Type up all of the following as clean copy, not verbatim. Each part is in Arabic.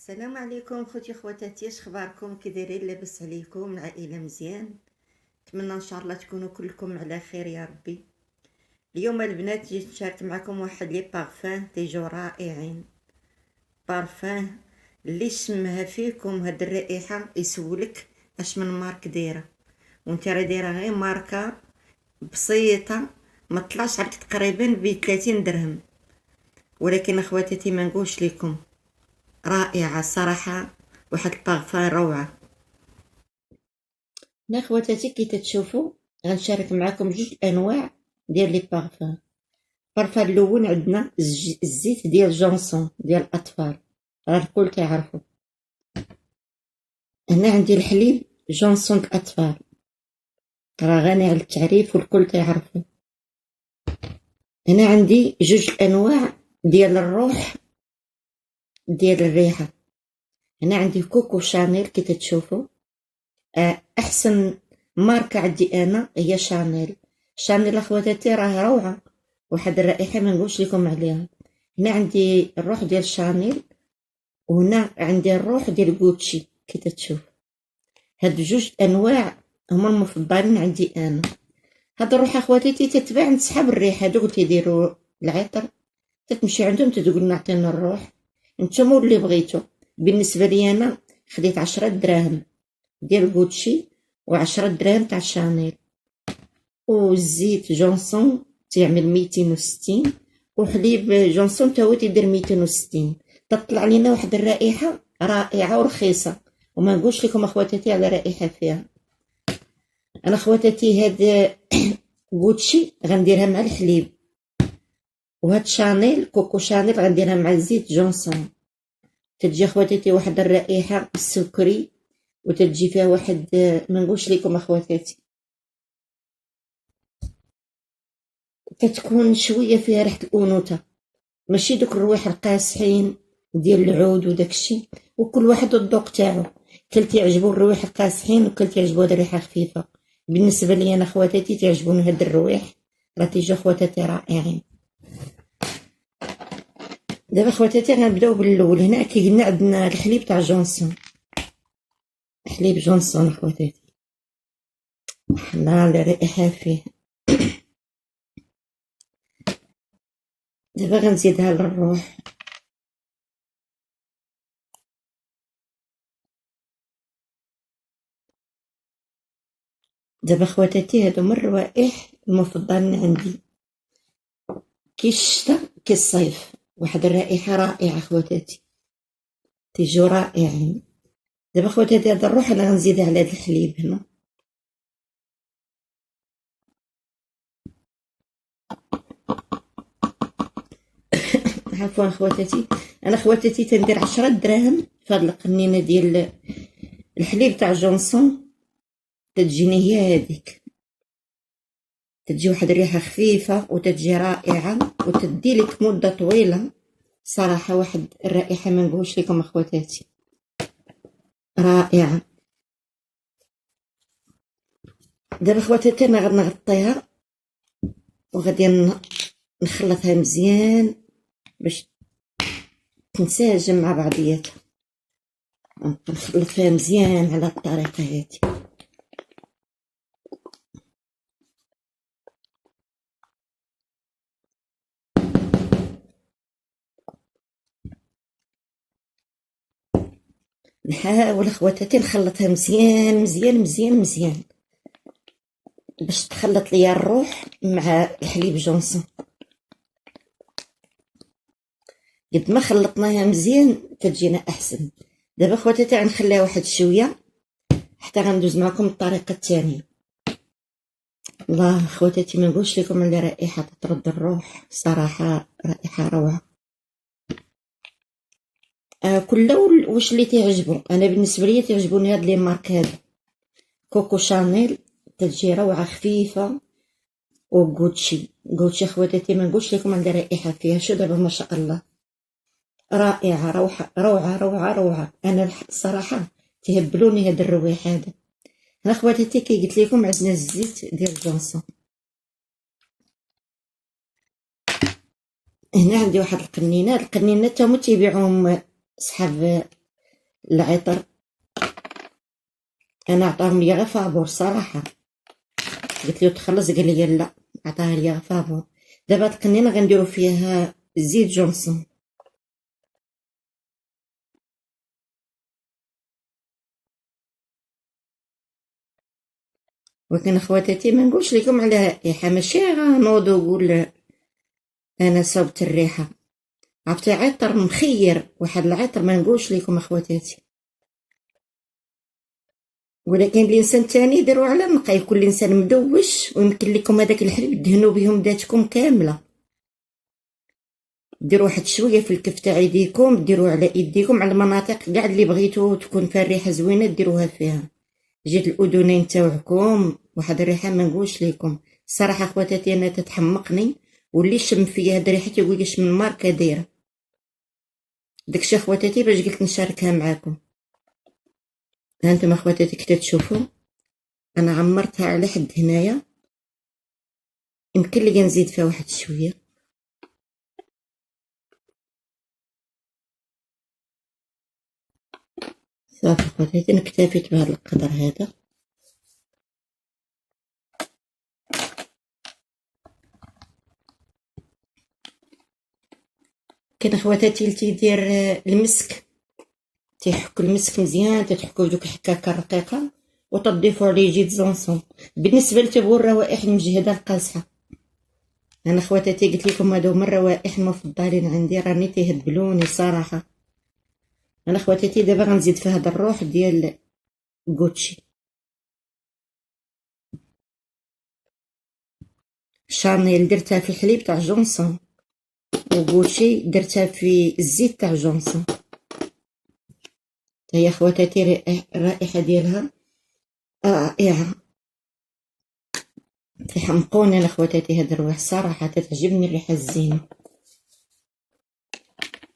السلام عليكم خوتي خواتاتي، اش اخباركم؟ كي دايرين؟ لاباس عليكم؟ العائله مزيان؟ نتمنى ان شاء الله تكونوا كلكم على خير يا ربي. اليوم البنات جيت نشارك معكم واحد لي بارفان تيجو رائعين. بارفان اللي شمها فيكم هاد الرائحه يسولك اش من مارك دايره، وانت راه دايره غير ماركه بسيطه ما طلعش عليك تقريبا ب 30 درهم، ولكن اخواتاتي ما نقولش لكم رائعه صراحه، واحد البارفان روعه. هنا خواتاتي كي تتشوفوا غنشارك معكم جوج انواع ديال لي بارفان. البارفان الاول عندنا الزيت ديال جونسون ديال الاطفال، راه الكل كيعرفوا. هنا عندي الحليب جونسون الاطفال، راه غني على التعريف والكل كيعرفوا. هنا عندي جوج انواع ديال الروح ديال الريحه. هنا عندي كوكو شانيل كي تتشوفوا. احسن ماركه عندي انا هي شانيل. شانيل اخواتاتي راه روعه، واحد الرائحه ما نقولش لكم عليها. هنا عندي الروح ديال شانيل، وهنا عندي الروح ديال غوتشي كي تتشوف. هاد جوج انواع هما المفضلين عندي انا. هاد الروح اخواتاتي تتباع عند صحاب الريحه، دوك اللي تيديروا العطر تتمشي عندهم تقول نعطينا الروح، نتوما اللي بغيتو. بالنسبه لي انا خديت 10 دراهم ديال غوتشي و10 دراهم تاع شانيل، والزيت جونسون تيعمل 260، وحليب جونسون تا هو تيدير 260. تطلع لينا واحد الرائحه رائعه ورخيصه، وما نقولش لكم اخواتاتي على رائحه فيها. انا اخواتاتي هاد غوتشي غنديرها مع الحليب، وهاد شانيل كوكو شانيل غنديرها مع الزيت جونسون. تتجي اخواتاتي واحد الرائحه السكري، وتتجي فيها واحد ما نقولش لكم اخواتاتي، كتكون شويه فيها ريحه الانوثه، ماشي دوك الروايح القاصحين ديال العود وداكشي. وكل واحد الذوق تاعو، كل تعجبو الروايح القاصحين وكل تعجبو هاد الريحه خفيفه. بالنسبه لي انا خواتاتي تعجبوني هاد الروايح، راه تيجي خواتاتي رائعين. دابا خواتاتي غنبداو بالاول. هنا كي قلنا عندنا الحليب تاع جونسون، حليب جونسون خواتاتي حنا الرائحه فيه. دابا غنزيدها للروح. دابا خواتاتي هادو من الروائح المفضلين عندي، كي الشتا كي الصيف، واحد الرائحه رائعه خواتاتي، تيجو رائعين. دابا خواتاتي هاد الروح انا غنزيدها على هاد الحليب هنا. عفوا خواتاتي، انا خواتاتي تندير 10 دراهم في هاد القنينه ديال الحليب تاع جونسون. تتجيني هي هذيك، تجي واحد الريحه خفيفه وتجي رائعه، وتدي لك مده طويله. صراحه واحد الرائحه ما نقولش لكم اخواتاتي رائعه. دابا خواتاتي انا غادي نغطيها وغادي نخلطها مزيان باش تنسجم مع بعضياتها. نخلط فيها مزيان على الطريقه هذه. نحاول خواتاتي نخلطها مزيان مزيان مزيان مزيان باش تخلط ليا الروح مع الحليب جونسون. قد ما خلطناها مزيان تجينا احسن. دابا خواتاتي غنخليها واحد شويه حتى غندوز معكم الطريقه الثانيه. الله خواتاتي ما نقولش لكم على رائحه تطرد الروح، صراحه رائحه روعه. كل واش اللي تعجبو. انا بالنسبه لي تعجبوني هاد لي مارك هذا كوكو شانيل تجي روعه خفيفه، وغوتشي خواتاتي ما نقولش لكم على رائحه فيها. شو دابا ما شاء الله رائعه، روعه روعه روعه روعه. انا الصراحه تهبلوني هاد الرويح هذا. هنا خواتاتي كي قلت لكم عندنا الزيت ديال جونسون. هنا عندي واحد القنينه، القنينه تاهما تيبيعوهم صحاب العطر انا عطاهم لي غير فابور صراحه. قلت له تخلص، قال لي لا، عطاها لي غير فابور. دابا هاد القنينه غنديرو فيها زيت جونسون. ولكن اخواتاتي ما نقولش لكم على رائحه، ماشي غنوض ونقول انا صوبت الريحه. عرفتي عطر مخير، واحد العطر ما نقولش لكم اخواتاتي. ولكن الانسان الثاني ديروا على نقي، يكون الانسان مدوش ويمكن لكم هذاك الحليب دهنوا بهم ذاتكم كامله. ديروا واحد شويه في الكف تاع يديكم، ديروا على يديكم، على المناطق كاع اللي بغيتو تكون فيها الريحه زوينه ديروها فيها. جيت الاذنين تاعكم واحد الريحه ما نقولش لكم صراحه اخواتاتي، انا تتحمقني. واللي شم فيا هاد الريحه تيقول لي من ماركه دايره. داكشي اخواتاتي باش قلت نشاركها معاكم. هانتوما اخواتاتي كي تشوفوا انا عمرتها على حد هنايا، يمكن لي نزيد فيها واحد شويه. صافي اخواتاتي، انا اكتفيت بهذا القدر هذا. كاين اخواتاتي اللي تيدير المسك، تيحك المسك مزيان، تتحكو بدوك الحكاكه الرقيقه وتضيفوا عليه جيت زونسون. بالنسبه لتبغوا الروائح المجهده القاصحه، انا اخواتاتي قلت لكم هادو من الروائح المفضلين عندي، راني تيهبلوني صراحه. انا اخواتاتي دابا غنزيد في هذا الروح ديال غوتشي. شانيل درتها في الحليب تاع جونسون، وغوتشي درتها في الزيت تاع جونسون. هي اخواتاتي الرائحه ديالها رائعه، تيحمقوني انا اخواتاتي هاد الرواح صراحه، تتعجبني الريحه الزينه.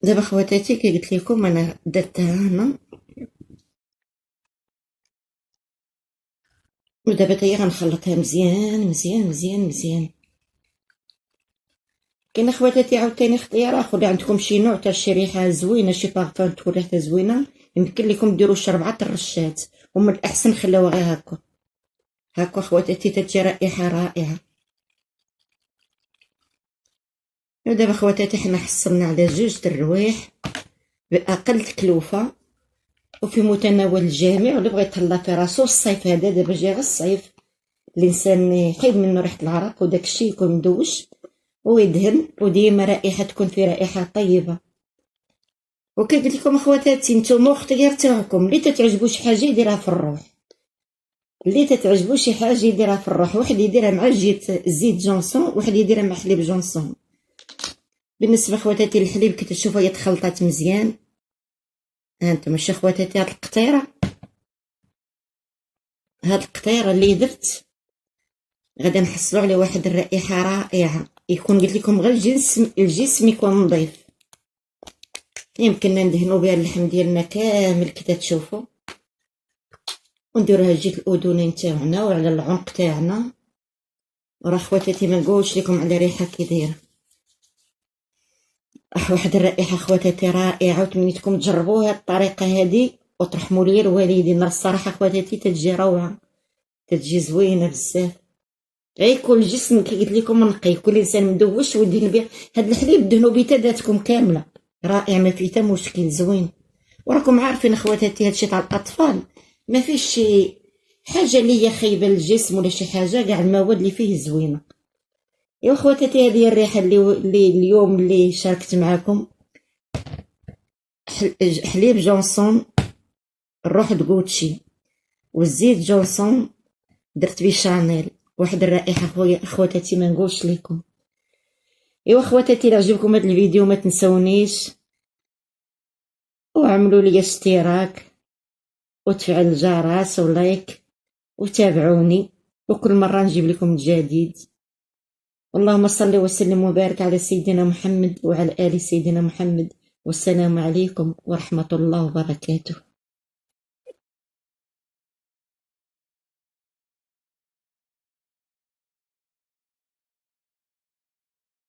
دابا اخواتاتي كي قلت لكم انا درتها هنا، ودابا هي غنخلطها مزيان مزيان مزيان مزيان. كاين اخواتاتي عاوتاني اختيار اخر، اللي عندكم شي نوع تاع شي ريحه زوينه، شي بارفان تكون ريحتها زوينه، يمكن لكم ديروا 4 الرشات، ومن الاحسن خلوها غير هكا. هكا اخواتاتي تتجي رائحه رائعه. ودابا اخواتاتي حنا حصلنا على 2 الروايح باقل تكلفه وفي متناول الجميع. واللي بغى يتهلا في راسو الصيف هذا، دابا جا غير الصيف، الانسان يحيد منه ريحه العرق وداك الشيء يكون مدوش ويدهن، وديما رائحه تكون في رائحه طيبه. وكي قلت لكم اخواتاتي نتوما اختيار تاعكم، اللي تتعجبو شي حاجه يديرها في الروح، اللي تتعجبو شي حاجه يديرها في الروح. واحد يديرها مع زيت جونسون، واحد يديرها مع حليب جونسون. بالنسبه اخواتاتي للحليب كي تشوفوا هي تخلطات مزيان. هانتوما شي اخواتاتي هاد القطيره، هاد القطيره اللي درت غادا نحصلوا على واحد الرائحه رائعه، يكون قلت لكم غير الجسم يكون نظيف. يمكننا ندهنوا بها اللحم ديالنا كامل كي تشوفوا، ونديروها جيت الاذنين تاعنا وعلى العنق تاعنا. وراه خواتاتي ما نقولش لكم على ريحه كي دايره، واحد الرائحه خواتاتي رائعه، وتمنيتكم تجربوها الطريقه هذه وترحموا لي الوالدين. راه الصراحه خواتاتي تتجي روعه، تتجي زوينه بزاف. غير كل جسم كي قلت لكم نقي، كل انسان مدوش ودهن به هاد الحليب، دهنوا به ذاتكم كامله، رائع ما فيه حتى مشكل، زوين. وراكم عارفين اخواتاتي هادشي تاع الاطفال ما فيش شي حاجه اللي هي خايبه للجسم ولا شي حاجه، كاع المواد اللي فيه زوينه. يا اخواتاتي هذه الريحه اللي اليوم اللي شاركت معكم، حليب جونسون، الروح غوتشي، والزيت جونسون درت بيه شانيل، واحد الرائحه اخواتاتي ما نقولش لكم. ايوا اخواتاتي الا عجبكم هذا الفيديو ما تنسونيش وعملوا لي اشتراك وتفعيل الجرس ولايك وتابعوني، وكل مره نجيب لكم جديد. اللهم صل وسلم وبارك على سيدنا محمد وعلى آل سيدنا محمد، والسلام عليكم ورحمة الله وبركاته.